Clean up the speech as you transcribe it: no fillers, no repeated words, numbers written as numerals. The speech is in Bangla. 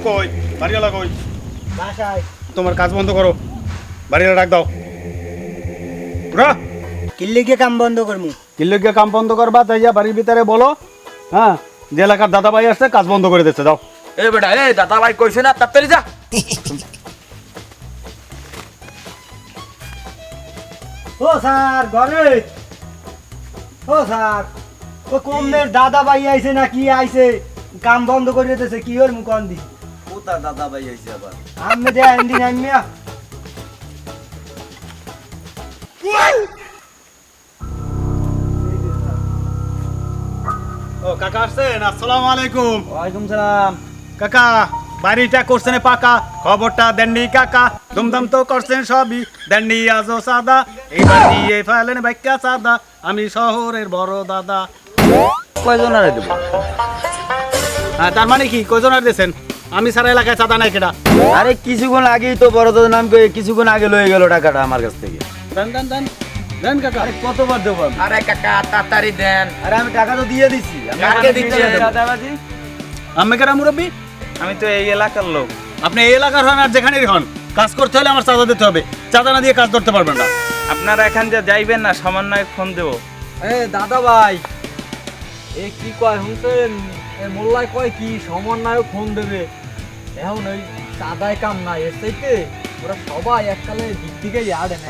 কই বাড়িওয়ালা কই বাসায়। তোমার কাজ বন্ধ করো বাড়িওয়ালা ডাক দাও পুরা কিল্লিকে কাম বন্ধ করমু। কিল্লুকে কাম বন্ধ করবা তাই যা বাড়ির ভিতরে বলো হ্যাঁ যে এলাকার দাদা ভাই আসছে কাজ বন্ধ করে দিচ্ছে দাও এ বেটা এ দাদা ভাই কইছে না তাড়াতাড়ি যা ও স্যার ঘরে। ও স্যার ও কমের দাদা ভাই আইছে না কি আইছে কাম বন্ধ করে দিতেছে কি ওর মুখ দি কোথা দাদা ভাই আইছে আবার আমি দে এন্ডিন আমিয়া ও কাকা আসছেন আসসালামু আলাইকুম ওয়ালাইকুম সালাম। কাকা বাড়িটা করছেন পাকা খবরটা দেননি কাকা দুমদাম তো করছেন সবই দেননি আজও সাদা এইবার দিয়ে ফেলেন বাইকা সাদা আমি শহরের বড় দাদা কয়জন আরে দেব হ্যাঁ তার মানে কি কয়জন আর দিয়েছেন আমি সারা এলাকায় চাঁদা নাই কেটা আরে কিছুক্ষণ আগেই তো বড় দাদার নাম কই কিছুক্ষণ আগে লয়ে গেল টাকাটা আমার কাছ থেকে দেন দেন দেন দেন কাকা কতবার দেবো আমি? আরে কাকা তাড়াতাড়ি দেন আরে আমি টাকা তো দিয়ে দিছি। কাকে দিচ্ছেন দাদাবাজি আমি কেটা মুরব্বী আমি তো এই এলাকার লোক আপনি এই এলাকার হন আর যেখানেই হন কাজ করতে হলে আমার চাঁদা দিতে হবে চাঁদা না দিয়ে কাজ করতে পারবেন না আপনারা এখান যে যাইবেন না সামান্য ফোন দেব এ দাদা ভাই এ কি কয় শুনছেন এ মোল্লাই কয় কি সমন্বয়ক ফোন দেবে এখন ওই চাঁদায় কাম নাই এর চাইতে ওরা সবাই এককালে দিক দিকে ইয়ার্ড এনে